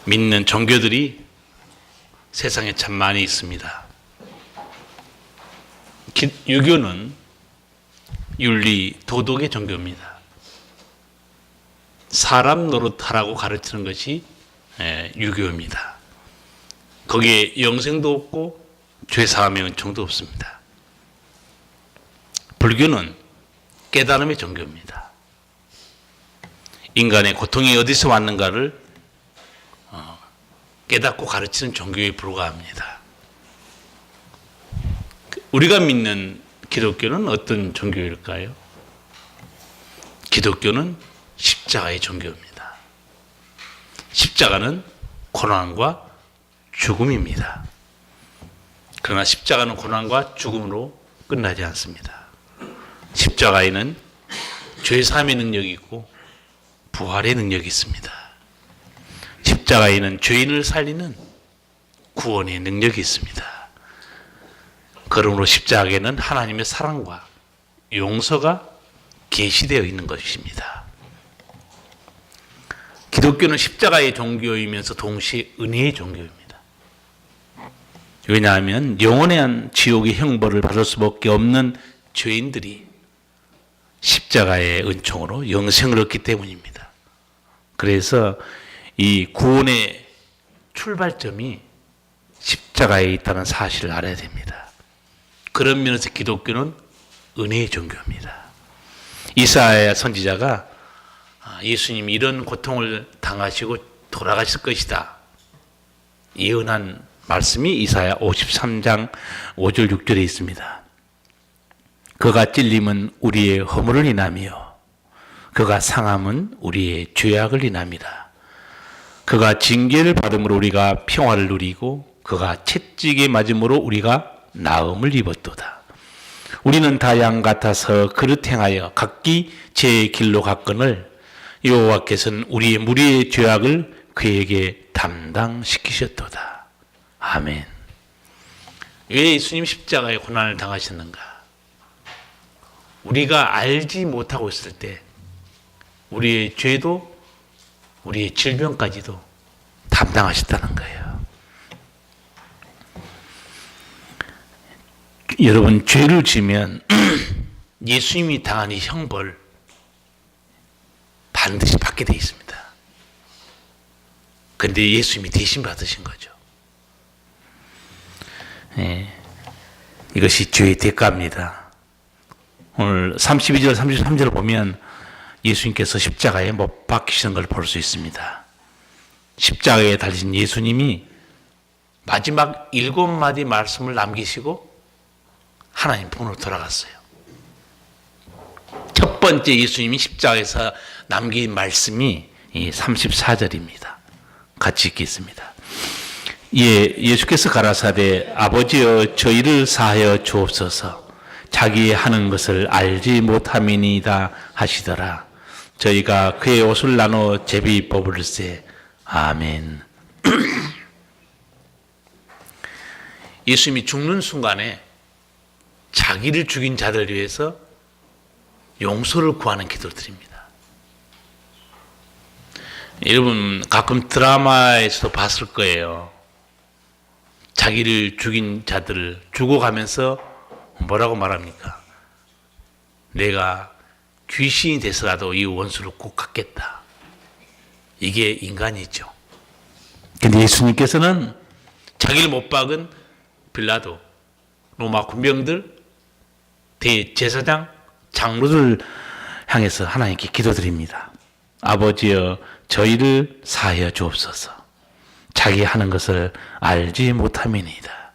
믿는 종교들이 세상에 참 많이 있습니다. 유교는 윤리, 도덕의 종교입니다. 사람 노릇하라고 가르치는 것이 유교입니다. 거기에 영생도 없고 죄사함의 은총도 없습니다. 불교는 깨달음의 종교입니다. 인간의 고통이 어디서 왔는가를 깨닫고 가르치는 종교에 불과합니다. 우리가 믿는 기독교는 어떤 종교일까요? 기독교는 십자가의 종교입니다. 십자가는 고난과 죽음입니다. 그러나 십자가는 고난과 죽음으로 끝나지 않습니다. 십자가에는 죄사함의 능력이 있고 부활의 능력이 있습니다. 십자가에는 죄인을 살리는 구원의 능력이 있습니다. 그러므로 십자가에는 하나님의 사랑과 용서가 계시되어 있는 것입니다. 기독교는 십자가의 종교이면서 동시에 은혜의 종교입니다. 왜냐하면 영원한 지옥의 형벌을 받을 수밖에 없는 죄인들이 십자가의 은총으로 영생을 얻기 때문입니다. 그래서 이 구원의 출발점이 십자가에 있다는 사실을 알아야 됩니다. 그런 면에서 기독교는 은혜의 종교입니다. 이사야 선지자가 예수님이 이런 고통을 당하시고 돌아가실 것이다 예언한 말씀이 이사야 53장 5절 6절에 있습니다. 그가 찔림은 우리의 허물을 인하며 그가 상함은 우리의 죄악을 인함이라. 그가 징계를 받음으로 우리가 평화를 누리고 그가 채찍에 맞음으로 우리가 나음을 입었도다. 우리는 다 양 같아서 그릇 행하여 각기 제 길로 갔거늘 여호와께서는 우리의 무리의 죄악을 그에게 담당시키셨도다. 아멘. 왜 예수님 십자가의 고난을 당하셨는가? 우리가 알지 못하고 있을 때 우리의 죄도 우리의 질병까지도 담당하셨다는 거예요. 여러분, 죄를 지면 예수님이 당한 이 형벌 반드시 받게 되어 있습니다. 그런데 예수님이 대신 받으신 거죠. 이것이 죄의 대가입니다. 오늘 32절, 33절을 보면 예수님께서 십자가에 못 박히시는 걸 볼 수 있습니다. 십자가에 달리신 예수님이 마지막 7마디 말씀을 남기시고 하나님 품으로 돌아갔어요. 첫 번째 예수님이 십자가에서 남긴 말씀이 34절입니다. 같이 읽겠습니다. 예수께서 가라사대 아버지여 저희를 사하여 주옵소서. 자기 하는 것을 알지 못함이니이다 하시더라. 저희가 그의 옷을 나눠 제비 뽑을세. 아멘. 예수님이 죽는 순간에 자기를 죽인 자들 위해서 용서를 구하는 기도를 드립니다. 여러분 가끔 드라마에서도 봤을 거예요. 자기를 죽인 자들을 죽어가면서 뭐라고 말합니까? 내가 귀신이 돼서라도 이 원수를 꼭 갚겠다. 이게 인간이죠. 근데 예수님께서는 자기를 못 박은 빌라도, 로마 군병들, 대제사장, 장로들 향해서 하나님께 기도드립니다. 아버지여 저희를 사하여 주옵소서. 자기 하는 것을 알지 못함이니이다.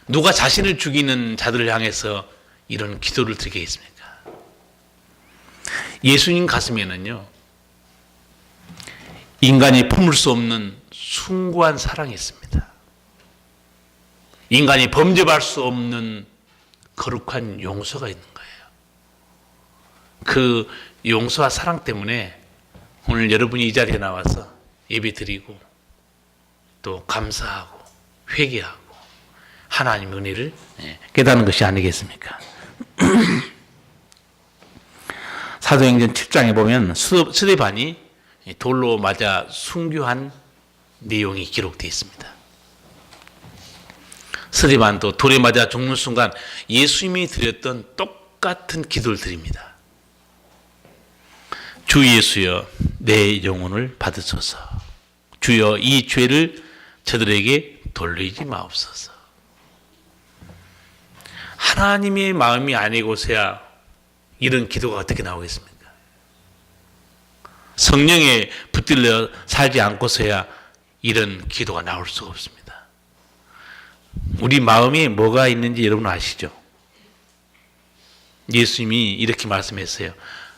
누가 자신을 죽이는 자들을 향해서 이런 기도를 드리겠습니까? 예수님 가슴에는요, 인간이 품을 수 없는 숭고한 사랑이 있습니다. 인간이 범접할 수 없는 거룩한 용서가 있는 거예요. 그 용서와 사랑 때문에 오늘 여러분이 이 자리에 나와서 예배 드리고 또 감사하고 회개하고 하나님의 은혜를 깨닫는 것이 아니겠습니까? 사도행전 7장에 보면 스데반이 돌로 맞아 순교한 내용이 기록되어 있습니다. 스데반도 돌에 맞아 죽는 순간 예수님이 드렸던 똑같은 기도를 드립니다. 주 예수여, 내 영혼을 받으소서. 주여, 이 죄를 저들에게 돌리지 마옵소서. 하나님의 마음이 아니고서야 이런 기도가 어떻게 나오겠습니까? 성령에 붙들려 살지 않고서야 이런 기도가 나올 수가 없습니다. 우리 마음에 뭐가 있는지 여러분 아시죠? 예수님이 이렇게 말씀했어요.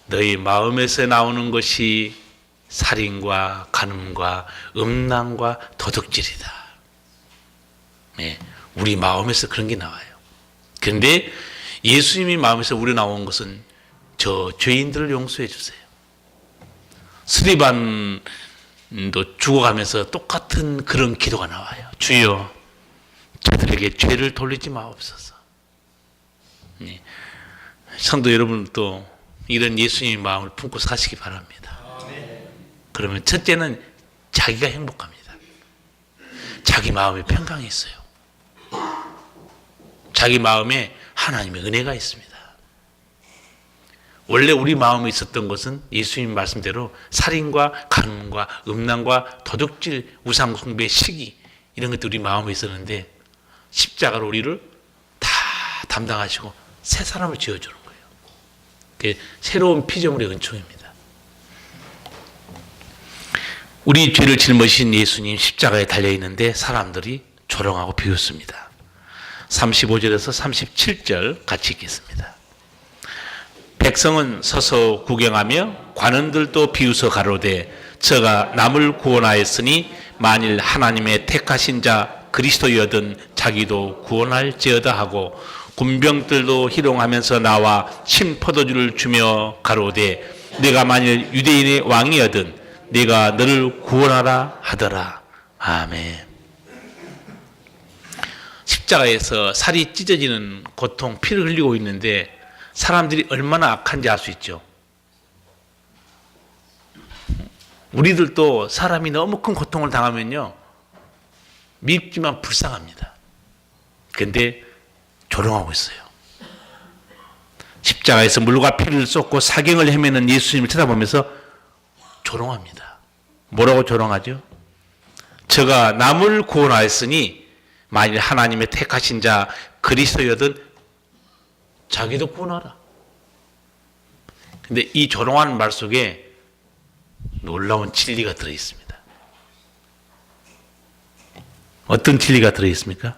너희 마음에서 나오는 것이 살인과 간음과 음란과 도둑질이다. 네, 우리 마음에서 그런 게 나와요. 그런데 예수님이 마음에서 우러나온 것은 저 죄인들을 용서해 주세요. 스데반도 죽어가면서 똑같은 그런 기도가 나와요. 주여, 저들에게 죄를 돌리지 마옵소서. 네. 성도 여러분도 이런 예수님의 마음을 품고 사시기 바랍니다. 그러면 첫째는 자기가 행복합니다. 자기 마음에 평강이 있어요. 자기 마음에 하나님의 은혜가 있습니다. 원래 우리 마음에 있었던 것은 예수님 말씀대로 살인과 간음과 음란과 도둑질, 우상 숭배, 시기 이런 것들이 우리 마음에 있었는데 십자가로 우리를 다 담당하시고 새 사람을 지어주는 거예요. 그게 새로운 피조물의 은총입니다. 우리 죄를 짊어지신 예수님 십자가에 달려있는데 사람들이 조롱하고 비웃습니다. 35절에서 37절 같이 읽겠습니다. 백성은 서서 구경하며 관원들도 비웃어 가로되 저가 남을 구원하였으니 만일 하나님의 택하신 자 그리스도여든 자기도 구원할지어다 하고 군병들도 희롱하면서 나와 신포도주를 주며 가로되 내가 만일 유대인의 왕이여든 내가 너를 구원하라 하더라. 아멘. 십자가에서 살이 찢어지는 고통, 피를 흘리고 있는데 사람들이 얼마나 악한지 알 수 있죠. 우리들도 사람이 너무 큰 고통을 당하면요 밉지만 불쌍합니다. 그런데 조롱하고 있어요. 십자가에서 물과 피를 쏟고 사경을 헤매는 예수님을 쳐다보면서 조롱합니다. 뭐라고 조롱하죠? 저가 남을 구원하였으니 만일 하나님의 택하신 자 그리스도여든 자기도 구원하라. 근데 이 조롱하는 말 속에 놀라운 진리가 들어있습니다. 어떤 진리가 들어있습니까?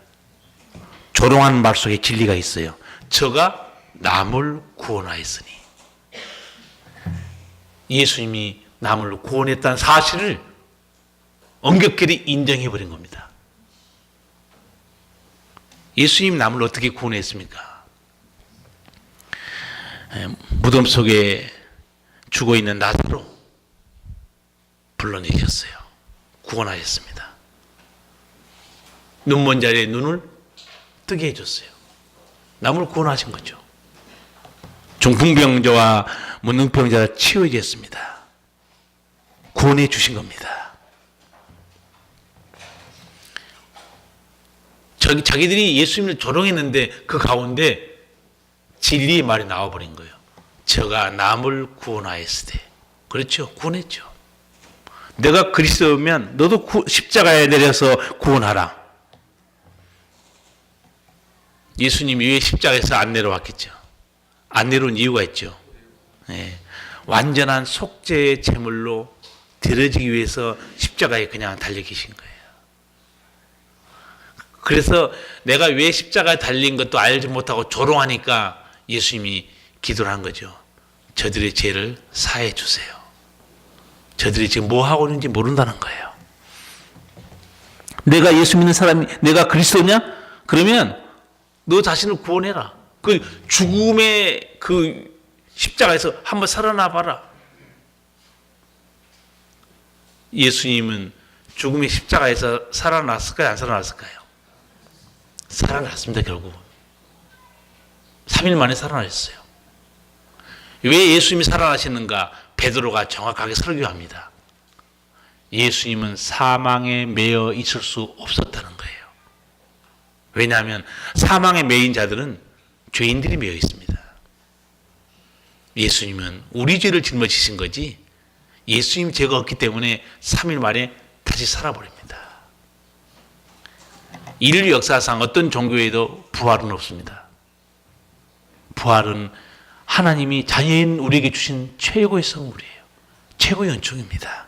조롱하는 말 속에 진리가 있어요. 저가 남을 구원하였으니. 예수님이 남을 구원했다는 사실을 엄격히 인정해버린 겁니다. 예수님 남을 어떻게 구원했습니까? 무덤 속에 죽어있는 나사로 불러내셨어요. 구원하셨습니다. 눈먼 자리에 눈을 뜨게 해줬어요. 남을 구원하신 거죠. 중풍병자와 문둥병자가 치유해졌습니다. 구원해 주신 겁니다. 자기들이 예수님을 조롱했는데 그 가운데 진리의 말이 나와버린 거예요. 저가 남을 구원하였으되. 그렇죠. 구원했죠. 내가 그리스도면 너도 십자가에 내려서 구원하라. 예수님이 왜 십자가에서 안 내려왔겠죠? 안 내려온 이유가 있죠. 네. 완전한 속죄의 제물로 드려지기 위해서 십자가에 그냥 달려 계신 거예요. 그래서 내가 왜 십자가에 달린 것도 알지 못하고 조롱하니까 예수님이 기도를 한 거죠. 저들의 죄를 사해 주세요. 저들이 지금 뭐 하고 있는지 모른다는 거예요. 내가 예수 믿는 사람이 내가 그리스도냐? 그러면 너 자신을 구원해라. 그 죽음의 그 십자가에서 한번 살아나 봐라. 예수님은 죽음의 십자가에서 살아났을까요? 안 살아났을까요? 살아났습니다. 결국 3일 만에 살아나셨어요. 왜 예수님이 살아나셨는가? 베드로가 정확하게 설교합니다. 예수님은 사망에 매여 있을 수 없었다는 거예요. 왜냐하면 사망에 매인 자들은 죄인들이 매여 있습니다. 예수님은 우리 죄를 짊어지신 거지 예수님 죄가 없기 때문에 3일 만에 다시 살아버립니다. 인류 역사상 어떤 종교에도 부활은 없습니다. 부활은 하나님이 자녀인 우리에게 주신 최고의 선물이에요. 최고의 은총입니다.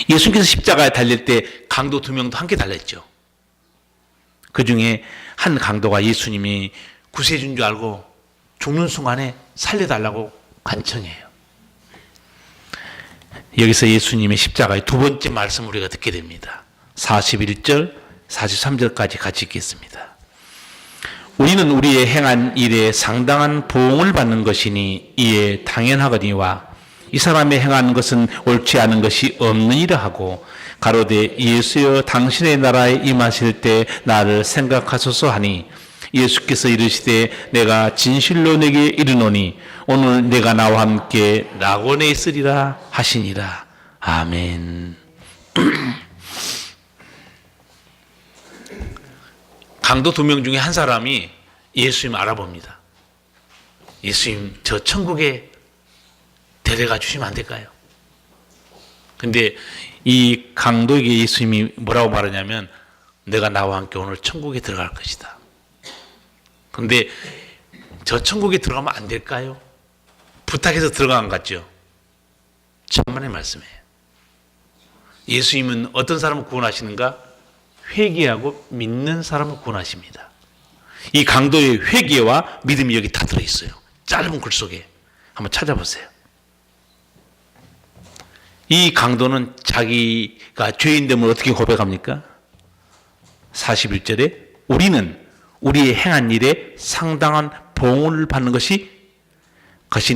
예수님께서 십자가에 달릴 때 강도 2명도 함께 달렸죠. 그 중에 한 강도가 예수님이 구세주인 줄 알고 죽는 순간에 살려달라고 간청해요. 여기서 예수님의 십자가의 두 번째 말씀을 우리가 듣게 됩니다. 41절, 43절까지 같이 읽겠습니다. 우리는 우리의 행한 일에 상당한 보응을 받는 것이니 이에 당연하거니와 이 사람의 행하는 것은 옳지 않은 것이 없느니라 하고 가로되 예수여 당신의 나라에 임하실 때 나를 생각하소서 하니 예수께서 이르시되 내가 진실로 내게 이르노니 오늘 내가 나와 함께 낙원에 있으리라 하시니라. 아멘. 강도 2명 중에 한 사람이 예수님 알아봅니다. 예수님 저 천국에 데려가 주시면 안 될까요? 근데 이 강도에게 예수님이 뭐라고 말하냐면 내가 나와 함께 오늘 천국에 들어갈 것이다. 근데 저 천국에 들어가면 안 될까요? 부탁해서 들어간 것 같죠? 천만의 말씀이에요. 예수님은 어떤 사람을 구원하시는가? 회개하고 믿는 사람을 구원하십니다. 이 강도의 회개와 믿음이 여기 다 들어있어요. 짧은 글 속에 한번 찾아보세요. 이 강도는 자기가 죄인됨을 어떻게 고백합니까? 41절에 우리는 우리의 행한 일에 상당한 보응을 받는 것이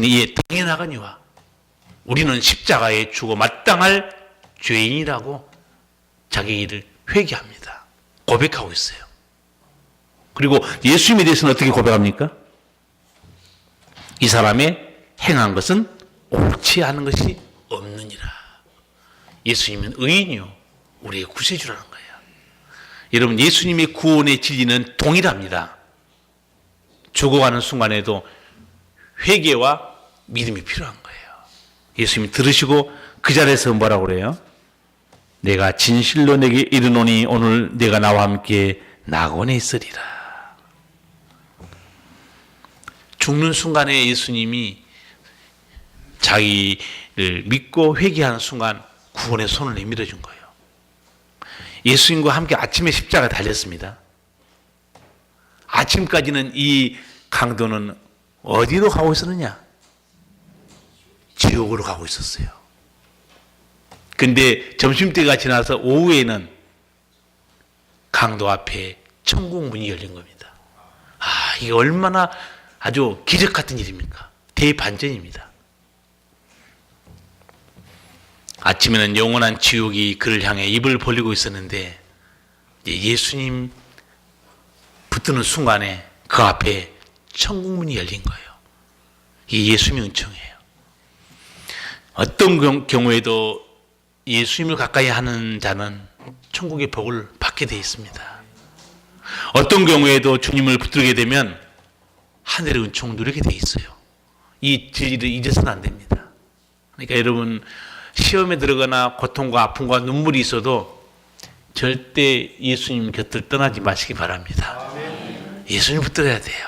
이에 당연하거니와 우리는 십자가에 죽어 마땅할 죄인이라고 자기 일을 회개합니다. 고백하고 있어요. 그리고 예수님에 대해서는 어떻게 고백합니까? 이 사람의 행한 것은 옳지 않은 것이 없느니라. 예수님은 의인이요 우리의 구세주라는 거예요. 여러분 예수님의 구원의 진리는 동일합니다. 죽어가는 순간에도 회개와 믿음이 필요한 거예요. 예수님이 들으시고 그 자리에서 뭐라고 그래요? 내가 진실로 내게 이르노니 오늘 내가 나와 함께 낙원에 있으리라. 죽는 순간에 예수님이 자기를 믿고 회개하는 순간 구원의 손을 내밀어 준 거예요. 예수님과 함께 아침에 십자가 달렸습니다. 아침까지는 이 강도는 어디로 가고 있었느냐? 지옥으로 가고 있었어요. 근데 점심때가 지나서 오후에는 강도 앞에 천국 문이 열린 겁니다. 아, 이게 얼마나 아주 기적 같은 일입니까? 대반전입니다. 아침에는 영원한 지옥이 그를 향해 입을 벌리고 있었는데 예수님 붙드는 순간에 그 앞에 천국문이 열린 거예요. 이게 예수님의 은총이에요. 어떤 경우에도 예수님을 가까이 하는 자는 천국의 복을 받게 되어 있습니다. 어떤 경우에도 주님을 붙들게 되면 하늘의 은총을 누리게 되어 있어요. 이 진리를 잊어서는 안 됩니다. 그러니까 여러분 시험에 들어가나 고통과 아픔과 눈물이 있어도 절대 예수님 곁을 떠나지 마시기 바랍니다. 예수님 붙들어야 돼요.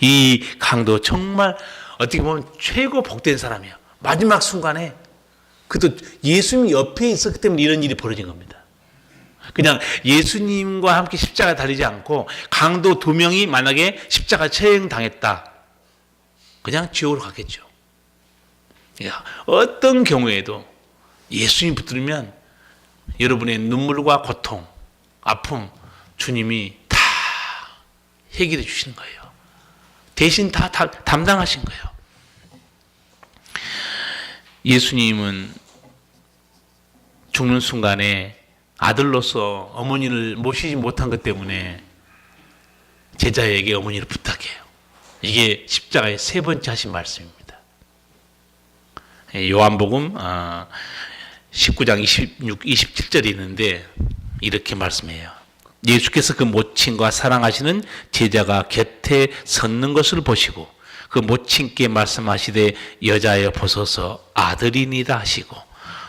이 강도 정말 어떻게 보면 최고 복된 사람이에요. 마지막 순간에 그도 예수님 옆에 있었기 때문에 이런 일이 벌어진 겁니다. 그냥 예수님과 함께 십자가 달리지 않고 강도 2명이 만약에 십자가 처형당했다. 그냥 지옥으로 갔겠죠. 어떤 경우에도 예수님 붙들면 여러분의 눈물과 고통, 아픔 주님이 다 해결해 주시는 거예요. 대신 다 담당하신 거예요. 예수님은 죽는 순간에 아들로서 어머니를 모시지 못한 것 때문에 제자에게 어머니를 부탁해요. 이게 십자가의 3번째 하신 말씀입니다. 요한복음 19장 26, 27절이 있는데 이렇게 말씀해요. 예수께서 그 모친과 사랑하시는 제자가 곁에 섰는 것을 보시고 그 모친께 말씀하시되 여자여 보소서 아들이니다 하시고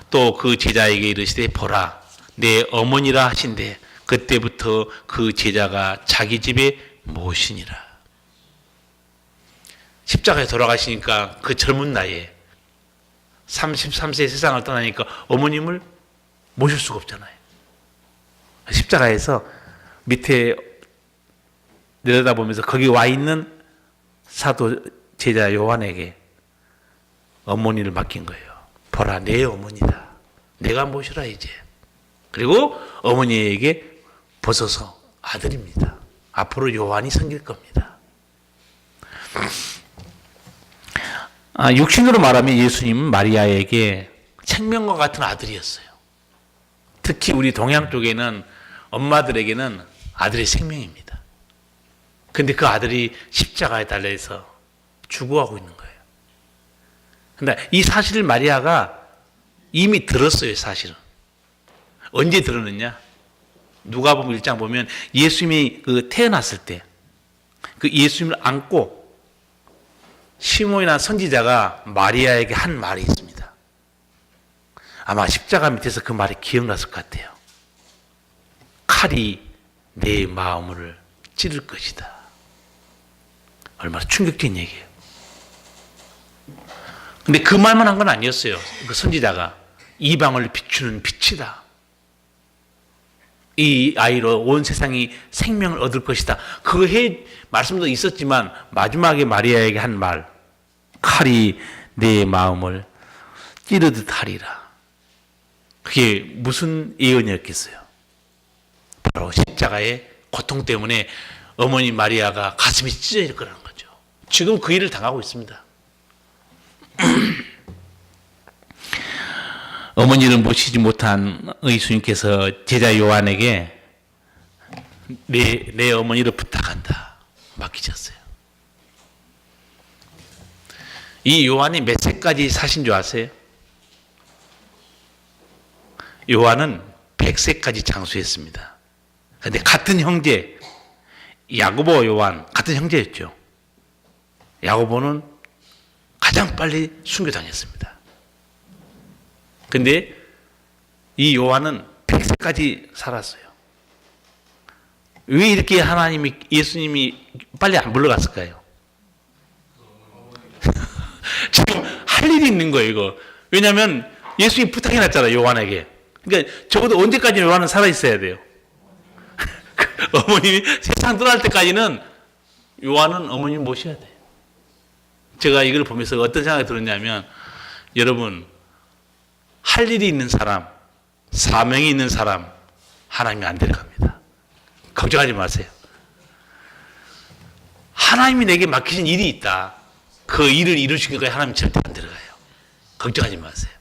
또 그 제자에게 이르시되 보라 내 어머니라 하신대 그때부터 그 제자가 자기 집에 모시니라. 십자가에 돌아가시니까 그 젊은 나이에 33세 세상을 떠나니까 어머님을 모실 수가 없잖아요. 십자가에서 밑에 내려다보면서 거기 와 있는 사도 제자 요한에게 어머니를 맡긴 거예요. 보라 내 어머니다. 내가 모시라 이제. 그리고 어머니에게 보소서 아들입니다. 앞으로 요한이 생길 겁니다. 육신으로 말하면 예수님은 마리아에게 생명과 같은 아들이었어요. 특히 우리 동양 쪽에는 엄마들에게는 아들이 생명입니다. 근데 그 아들이 십자가에 달려서 죽어가고 있는 거예요. 근데 이 사실을 마리아가 이미 들었어요, 사실은. 언제 들었느냐? 누가복음 1장 보면 예수님이 태어났을 때 그 예수님을 안고 시몬이나 선지자가 마리아에게 한 말이 있습니다. 아마 십자가 밑에서 그 말이 기억났을 것 같아요. 칼이 내 마음을 찌를 것이다. 얼마나 충격적인 얘기예요. 근데 그 말만 한 건 아니었어요. 그 선지자가 이방을 비추는 빛이다. 이 아이로 온 세상이 생명을 얻을 것이다. 그 말씀도 있었지만 마지막에 마리아에게 한 말, 칼이 내 마음을 찌르듯 하리라. 그게 무슨 예언이었겠어요? 바로 십자가의 고통 때문에 어머니 마리아가 가슴이 찢어질 거라는 거죠. 지금 그 일을 당하고 있습니다. 어머니를 모시지 못한 예수님께서 제자 요한에게 내 어머니를 부탁한다 맡기셨어요. 이 요한이 몇 세까지 사신 줄 아세요? 요한은 100세까지 장수했습니다. 그런데 같은 형제 야고보 요한 같은 형제였죠. 야고보는 가장 빨리 순교당했습니다. 근데 이 요한은 100세까지 살았어요. 왜 이렇게 예수님이 빨리 안 불러갔을까요? 지금 할 일이 있는 거예요, 이거. 왜냐하면 예수님이 부탁해놨잖아요, 요한에게. 그러니까 적어도 언제까지 요한은 살아있어야 돼요. 어머님이 세상 떠날 때까지는 요한은 어머님 모셔야 돼요. 제가 이걸 보면서 어떤 생각이 들었냐면, 여러분, 할 일이 있는 사람, 사명이 있는 사람, 하나님이 안 데려갑니다. 걱정하지 마세요. 하나님이 내게 맡기신 일이 있다. 그 일을 이루시기까지 하나님 절대 안 데려가요. 걱정하지 마세요.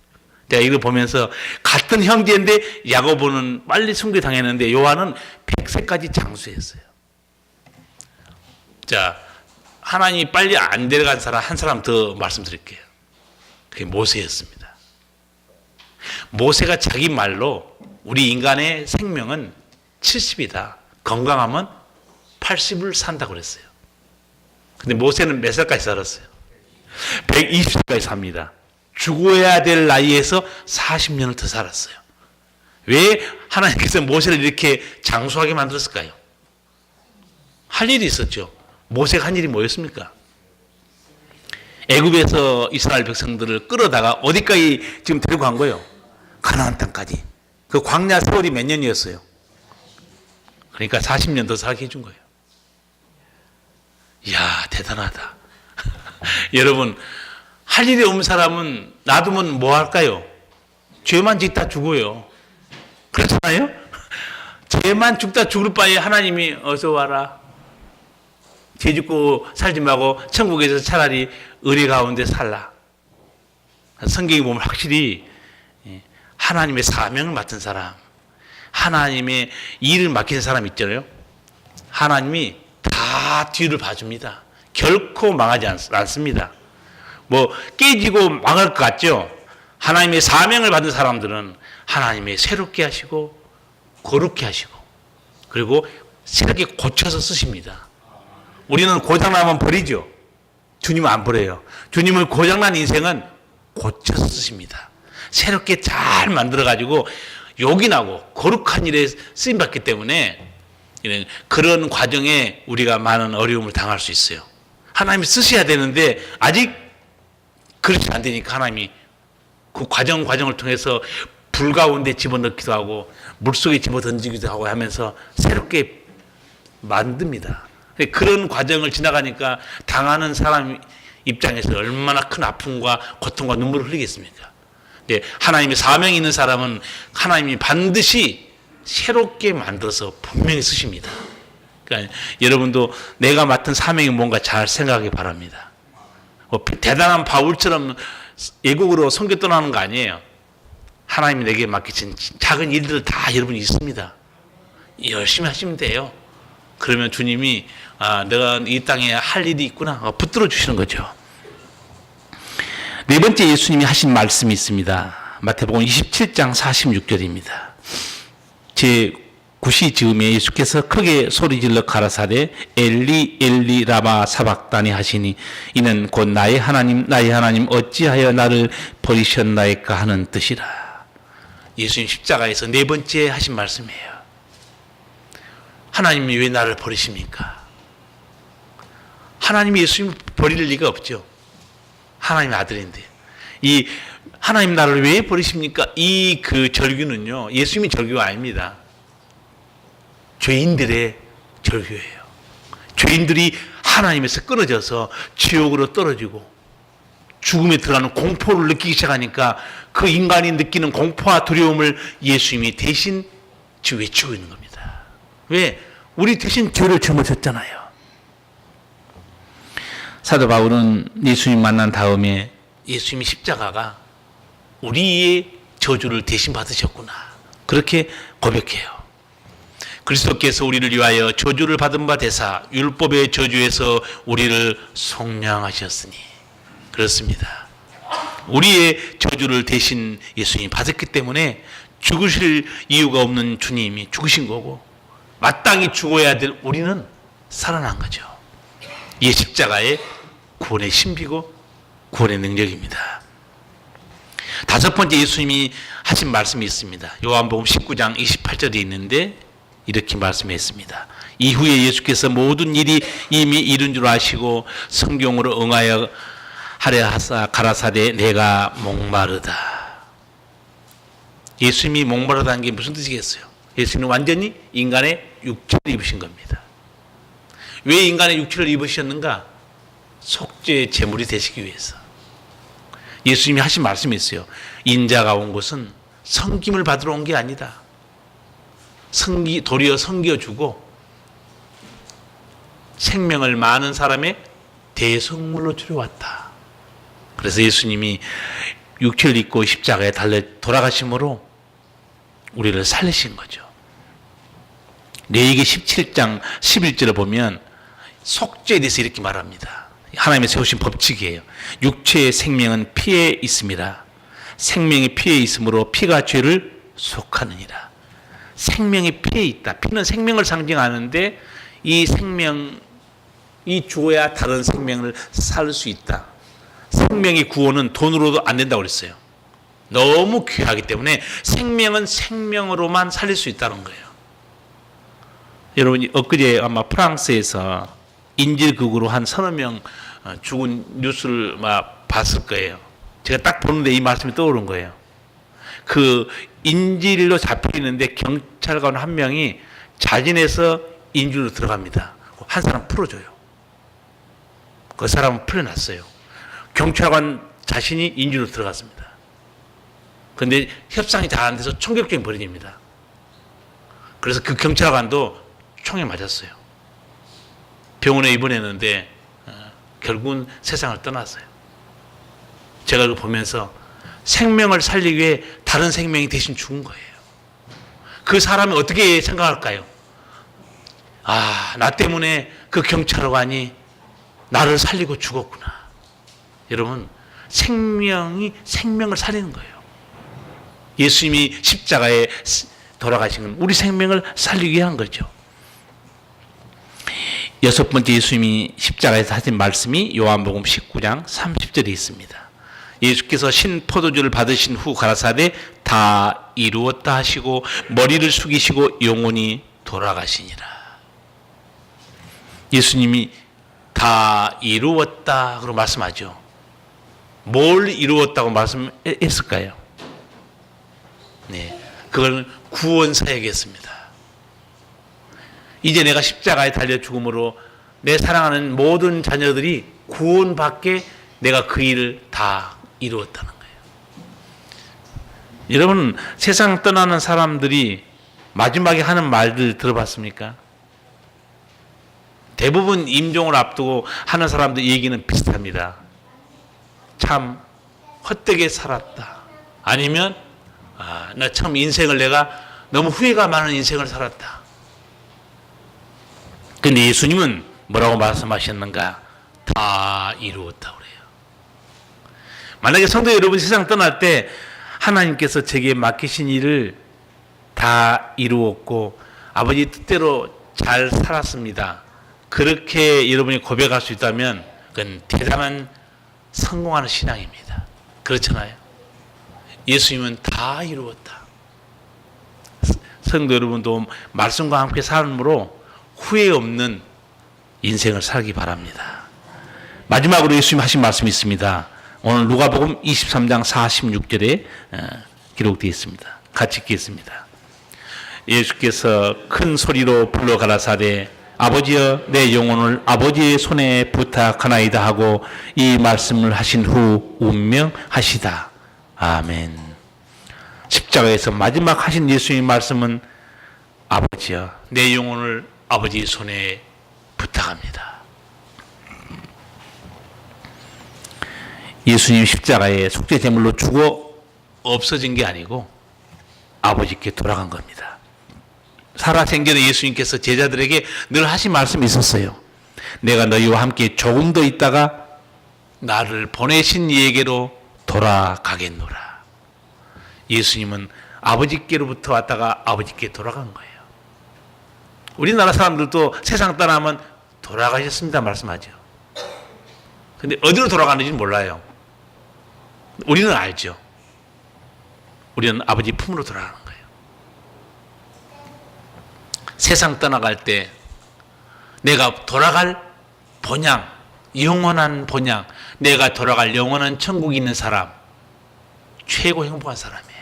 내가 이걸 보면서 같은 형제인데 야고보는 빨리 순교 당했는데 요한은 100세까지 장수했어요. 자, 하나님이 빨리 안 데려간 사람 한 사람 더 말씀드릴게요. 그게 모세였습니다. 모세가 자기 말로 우리 인간의 생명은 70이다. 건강하면 80을 산다고 그랬어요. 근데 모세는 몇 살까지 살았어요? 120살까지 삽니다. 죽어야 될 나이에서 40년을 더 살았어요. 왜 하나님께서 모세를 이렇게 장수하게 만들었을까요? 할 일이 있었죠. 모세가 한 일이 뭐였습니까? 애굽에서 이스라엘 백성들을 끌어다가 어디까지 지금 데리고 간 거예요? 가나안 땅까지. 그 광야 세월이 몇 년이었어요? 그러니까 40년 더 살게 해준 거예요. 이야, 대단하다. 여러분, 할 일이 없는 사람은 놔두면 뭐 할까요? 죄만 짓다 죽어요. 그렇잖아요? 죄만 죽다 죽을 바에 하나님이 어서 와라. 죄 짓고 살지 말고 천국에서 차라리 의리 가운데 살라. 성경에 보면 확실히 하나님의 사명을 맡은 사람, 하나님의 일을 맡긴 사람 있잖아요. 하나님이 다 뒤를 봐줍니다. 결코 망하지 않습니다. 뭐 깨지고 망할 것 같죠? 하나님의 사명을 받은 사람들은 하나님의 새롭게 하시고 거룩게 하시고 그리고 새롭게 고쳐서 쓰십니다. 우리는 고장나면 버리죠. 주님은 안 버려요. 주님은 고장난 인생은 고쳐서 쓰십니다. 새롭게 잘 만들어가지고 요긴하고 거룩한 일에 쓰임받기 때문에 그런 과정에 우리가 많은 어려움을 당할 수 있어요. 하나님이 쓰셔야 되는데 아직 그렇지 안 되니까 하나님이 그 과정을 통해서 불 가운데 집어넣기도 하고 물속에 집어던지기도 하고 하면서 새롭게 만듭니다. 그런 과정을 지나가니까 당하는 사람 입장에서 얼마나 큰 아픔과 고통과 눈물을 흘리겠습니까? 네, 하나님의 사명이 있는 사람은 하나님이 반드시 새롭게 만들어서 분명히 쓰십니다. 그러니까 여러분도 내가 맡은 사명이 뭔가 잘 생각하기 바랍니다. 대단한 바울처럼 외국으로 선교 떠나는 거 아니에요. 하나님이 내게 맡기신 작은 일들 다 여러분이 있습니다. 열심히 하시면 돼요. 그러면 주님이 내가 이 땅에 할 일이 있구나 붙들어 주시는 거죠. 네 번째 예수님이 하신 말씀이 있습니다. 마태복음 27장 46절입니다. 제 구시 즈음에 예수께서 크게 소리질러 가라사대 엘리 엘리 라마 사박다니 하시니 이는 곧 나의 하나님 어찌하여 나를 버리셨나이까 하는 뜻이라. 예수님 십자가에서 네 번째 하신 말씀이에요. 하나님이 왜 나를 버리십니까? 하나님이 예수님 버릴 리가 없죠. 하나님의 아들인데. 이 하나님 나를 왜 버리십니까? 이 그 절규는요. 예수님의 절규가 아닙니다. 죄인들의 절규예요. 죄인들이 하나님에서 끊어져서 지옥으로 떨어지고 죽음에 들어가는 공포를 느끼기 시작하니까 그 인간이 느끼는 공포와 두려움을 예수님이 대신 외치고 있는 겁니다. 왜? 우리 대신 죄를 짊어졌잖아요. 사도 바울은 예수님 만난 다음에 예수님의 십자가가 우리의 저주를 대신 받으셨구나. 그렇게 고백해요. 그리스도께서 우리를 위하여 저주를 받은 바 되사 율법의 저주에서 우리를 속량하셨으니. 그렇습니다. 우리의 저주를 대신 예수님이 받았기 때문에 죽으실 이유가 없는 주님이 죽으신 거고 마땅히 죽어야 될 우리는 살아난 거죠. 이 십자가의 구원의 신비고 구원의 능력입니다. 다섯 번째 예수님이 하신 말씀이 있습니다. 요한복음 19장 28절에 있는데 이렇게 말씀했습니다. 이후에 예수께서 모든 일이 이미 이룬 줄 아시고 성경으로 응하여 하려 하사 가라사대 내가 목마르다. 예수님이 목마르다는 게 무슨 뜻이겠어요? 예수님은 완전히 인간의 육체를 입으신 겁니다. 왜 인간의 육체를 입으셨는가? 속죄의 제물이 되시기 위해서. 예수님이 하신 말씀이 있어요. 인자가 온 것은 섬김을 받으러 온 게 아니다. 도리어 섬겨주고 생명을 많은 사람의 대성물로 주려 왔다. 그래서 예수님이 육체를 입고 십자가에 달려 돌아가심으로 우리를 살리신 거죠. 레위기 17장 11절을 보면 속죄에 대해서 이렇게 말합니다. 하나님의 세우신 법칙이에요. 육체의 생명은 피에 있습니다. 생명이 피에 있으므로 피가 죄를 속하느니라. 생명이 피에 있다. 피는 생명을 상징하는데 이 생명이 죽어야 다른 생명을 살 수 있다. 생명의 구원은 돈으로도 안 된다고 그랬어요. 너무 귀하기 때문에 생명은 생명으로만 살릴 수 있다는 거예요. 여러분이 엊그제 아마 프랑스에서 인질극으로 한 서너 명 죽은 뉴스를 막 봤을 거예요. 제가 딱 보는데 이 말씀이 떠오른 거예요. 그 인질로 잡히는데 경찰관 한 명이 자진해서 인질로 들어갑니다. 한 사람 풀어줘요. 그 사람은 풀려났어요. 경찰관 자신이 인질로 들어갔습니다. 그런데 협상이 잘 안 돼서 총격전이 벌어집니다. 그래서 그 경찰관도 총에 맞았어요. 병원에 입원했는데 결국은 세상을 떠났어요. 제가 그걸 보면서 생명을 살리기 위해 다른 생명이 대신 죽은 거예요. 그 사람이 어떻게 생각할까요? 나 때문에 그 경찰관이 나를 살리고 죽었구나. 여러분, 생명이 생명을 살리는 거예요. 예수님이 십자가에 돌아가신 건 우리 생명을 살리기 위한 거죠. 여섯 번째 예수님이 십자가에서 하신 말씀이 요한복음 19장 30절에 있습니다. 예수께서 신포도주를 받으신 후 가라사대 다 이루었다 하시고 머리를 숙이시고 영원히 돌아가시니라. 예수님이 다 이루었다 고 말씀하죠. 뭘 이루었다고 말씀했을까요? 네, 그걸 구원 사역이었습니다. 이제 내가 십자가에 달려 죽음으로 내 사랑하는 모든 자녀들이 구원받게 내가 그 일을 다 이루었다는 거예요. 여러분, 세상 떠나는 사람들이 마지막에 하는 말들 들어봤습니까? 대부분 임종을 앞두고 하는 사람들 얘기는 비슷합니다. 참 헛되게 살았다. 아니면 나 참 인생을 내가 너무 후회가 많은 인생을 살았다. 근데 예수님은 뭐라고 말씀하셨는가? 다 이루었다 그래요. 만약에 성도 여러분 세상 떠날 때 하나님께서 제게 맡기신 일을 다 이루었고 아버지 뜻대로 잘 살았습니다. 그렇게 여러분이 고백할 수 있다면 그건 대단한 성공하는 신앙입니다. 그렇잖아요. 예수님은 다 이루었다. 성도 여러분도 말씀과 함께 삶으로 후회 없는 인생을 살기 바랍니다. 마지막으로 예수님 하신 말씀이 있습니다. 오늘 누가복음 23장 46절에 기록되어 있습니다. 같이 읽겠습니다. 예수께서 큰 소리로 불러 가라사대 아버지여 내 영혼을 아버지의 손에 부탁하나이다 하고 이 말씀을 하신 후 운명하시다. 아멘. 십자가에서 마지막 하신 예수님의 말씀은 아버지여 내 영혼을 아버지의 손에 부탁합니다. 예수님 십자가에 속죄 제물로 죽어 없어진 게 아니고 아버지께 돌아간 겁니다. 살아생전에 예수님께서 제자들에게 늘 하신 말씀이 있었어요. 내가 너희와 함께 조금 더 있다가 나를 보내신 이에게로 돌아가겠노라. 예수님은 아버지께로부터 왔다가 아버지께 돌아간 거예요. 우리나라 사람들도 세상 떠나면 돌아가셨습니다 말씀하죠. 근데 어디로 돌아가는지는 몰라요. 우리는 알죠. 우리는 아버지 품으로 돌아가는 거예요. 세상 떠나갈 때 내가 돌아갈 본향, 영원한 본향, 내가 돌아갈 영원한 천국에 있는 사람, 최고 행복한 사람이에요.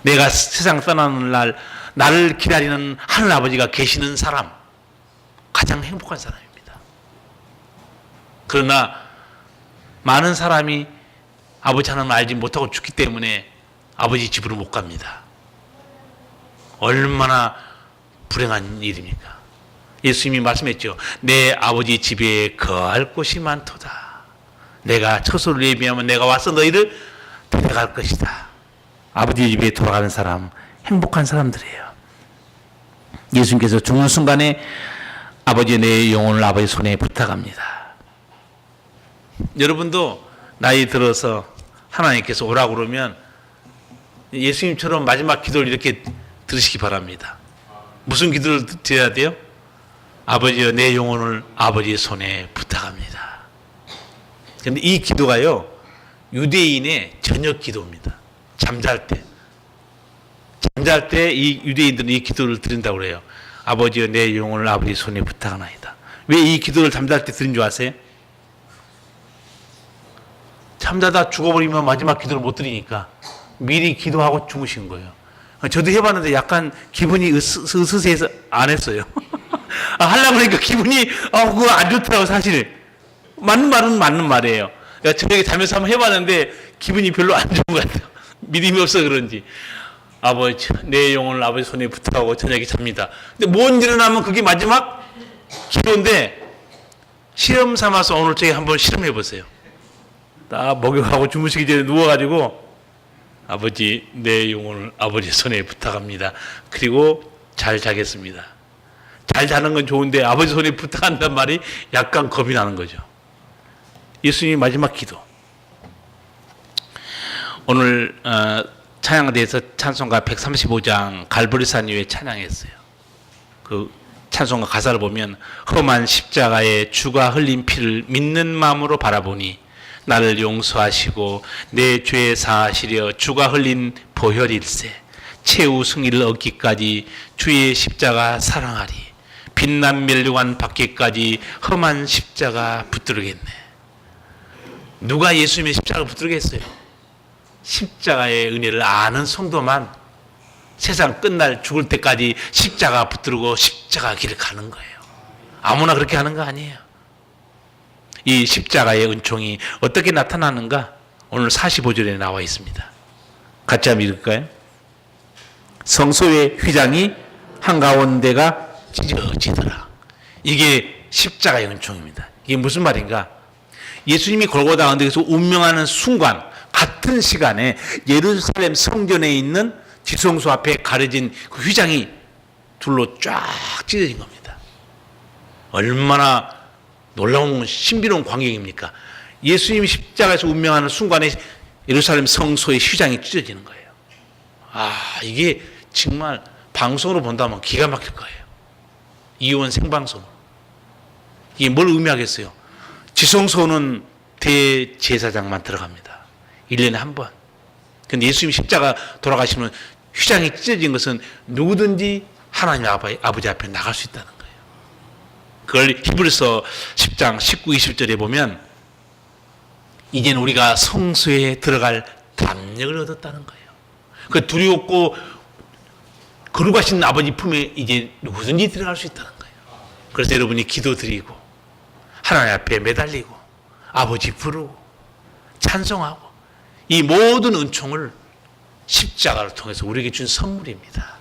내가 세상 떠나는 날 나를 기다리는 하늘 아버지가 계시는 사람, 가장 행복한 사람입니다. 그러나 많은 사람이 아버지 하나님을 알지 못하고 죽기 때문에 아버지 집으로 못 갑니다. 얼마나 불행한 일입니까? 예수님이 말씀했죠. 내 아버지 집에 거할 곳이 많도다. 내가 처소를 예비하면 내가 와서 너희를 데려갈 것이다. 아버지 집에 돌아가는 사람 행복한 사람들이에요. 예수님께서 죽는 순간에 아버지 내 영혼을 아버지 손에 부탁합니다. 여러분도 나이 들어서 하나님께서 오라고 그러면 예수님처럼 마지막 기도를 이렇게 들으시기 바랍니다. 무슨 기도를 드려야 돼요? 아버지여 내 영혼을 아버지의 손에 부탁합니다. 그런데 이 기도가요 유대인의 저녁 기도입니다. 잠잘 때 이 유대인들은 이 기도를 드린다고 그래요. 아버지여 내 영혼을 아버지의 손에 부탁하나이다. 왜 이 기도를 잠잘 때 드린 줄 아세요? 잠자다 죽어버리면 마지막 기도를 못 드리니까 미리 기도하고 주무신 거예요. 저도 해봤는데 약간 기분이 으스스해서 안 했어요. 하려고 하니까 기분이 그거 안 좋더라고. 사실 맞는 말은 맞는 말이에요. 그러니까 저녁에 자면서 한번 해봤는데 기분이 별로 안 좋은 것 같아요. 믿음이 없어 그런지. 아버지 내 영혼을 아버지 손에 부탁하고 저녁에 잡니다. 근데 뭔 일어나면 그게 마지막 기도인데 실험 삼아서 오늘 저희 한번 실험해 보세요. 딱 목욕하고 주무시기 전에 누워가지고 아버지 내 영혼을 아버지 손에 부탁합니다. 그리고 잘 자겠습니다. 잘 자는 건 좋은데 아버지 손에 부탁한단 말이 약간 겁이 나는 거죠. 예수님의 마지막 기도. 오늘 찬양대에서 찬송가 135장 갈보리산 위에 찬양했어요. 그 찬송가 가사를 보면 험한 십자가에 주가 흘린 피를 믿는 마음으로 바라보니 나를 용서하시고 내 죄 사하시려 주가 흘린 보혈일세 최후 승리를 얻기까지 주의 십자가 사랑하리 빛난 멸류관 받기까지 험한 십자가 붙들겠네. 누가 예수님의 십자가를 붙들겠어요? 십자가의 은혜를 아는 성도만 세상 끝날 죽을 때까지 십자가 붙들고 십자가 길을 가는 거예요. 아무나 그렇게 하는 거 아니에요. 이 십자가의 은총이 어떻게 나타나는가? 오늘 45절에 나와 있습니다. 같이 한번 읽을까요? 성소의 휘장이 한가운데가 찢어지더라. 이게 십자가의 은총입니다. 이게 무슨 말인가? 예수님이 골고다 언덕에서 운명하는 순간 같은 시간에 예루살렘 성전에 있는 지성소 앞에 가려진 그 휘장이 둘로 쫙 찢어진 겁니다. 얼마나 놀라운 신비로운 광경입니까? 예수님이 십자가에서 운명하는 순간에 예루살렘 성소의 휘장이 찢어지는 거예요. 이게 정말 방송으로 본다면 기가 막힐 거예요. 이원 생방송으로. 이게 뭘 의미하겠어요? 지성소는 대제사장만 들어갑니다. 1년에 한 번. 근데 예수님 십자가 돌아가시면 휘장이 찢어진 것은 누구든지 하나님 아버지 앞에 나갈 수 있다는 거예요. 그걸 히브리서 10장 19, 20절에 보면 이제는 우리가 성소에 들어갈 담력을 얻었다는 거예요. 그 두렵고 거룩하신 아버지 품에 이제 누구든지 들어갈 수 있다는 거예요. 그래서 여러분이 기도드리고 하나님 앞에 매달리고 아버지 부르고 찬송하고 이 모든 은총을 십자가를 통해서 우리에게 준 선물입니다.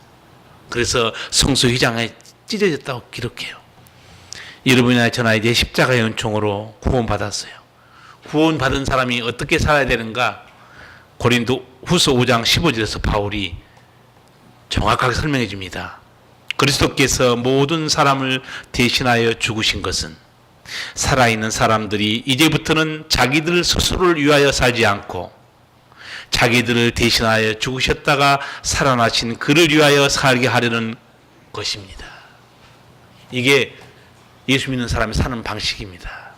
그래서 성소 휘장에 찢어졌다고 기록해요. 여러분이나 저나 이제 십자가의 은총으로 구원받았어요. 구원받은 사람이 어떻게 살아야 되는가? 고린도 후서 5장 15절에서 바울이 정확하게 설명해 줍니다. 그리스도께서 모든 사람을 대신하여 죽으신 것은 살아있는 사람들이 이제부터는 자기들 스스로를 위하여 살지 않고 자기들을 대신하여 죽으셨다가 살아나신 그를 위하여 살게 하려는 것입니다. 이게 예수 믿는 사람이 사는 방식입니다.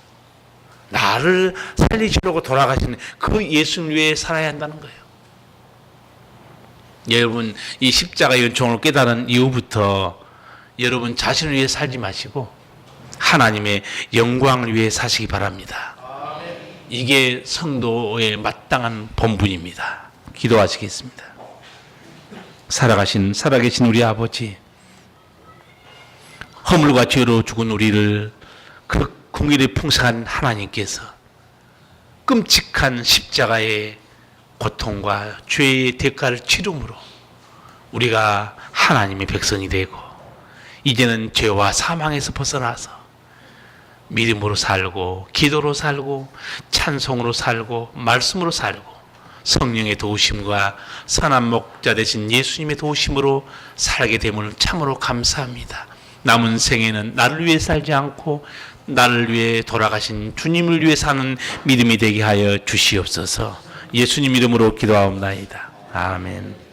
나를 살리시려고 돌아가시는 그 예수님 위해 살아야 한다는 거예요. 여러분 이 십자가의 은총을 깨달은 이후부터 여러분 자신을 위해 살지 마시고 하나님의 영광을 위해 사시기 바랍니다. 이게 성도의 마땅한 본분입니다. 기도하시겠습니다. 살아계신 우리 아버지, 허물과 죄로 죽은 우리를 그 공의를 풍성한 하나님께서 끔찍한 십자가의 고통과 죄의 대가를 치름으로 우리가 하나님의 백성이 되고 이제는 죄와 사망에서 벗어나서 믿음으로 살고 기도로 살고 찬송으로 살고 말씀으로 살고 성령의 도우심과 선한 목자 되신 예수님의 도우심으로 살게 됨을 참으로 감사합니다. 남은 생에는 나를 위해 살지 않고 나를 위해 돌아가신 주님을 위해 사는 믿음이 되게 하여 주시옵소서. 예수님 이름으로 기도하옵나이다. 아멘.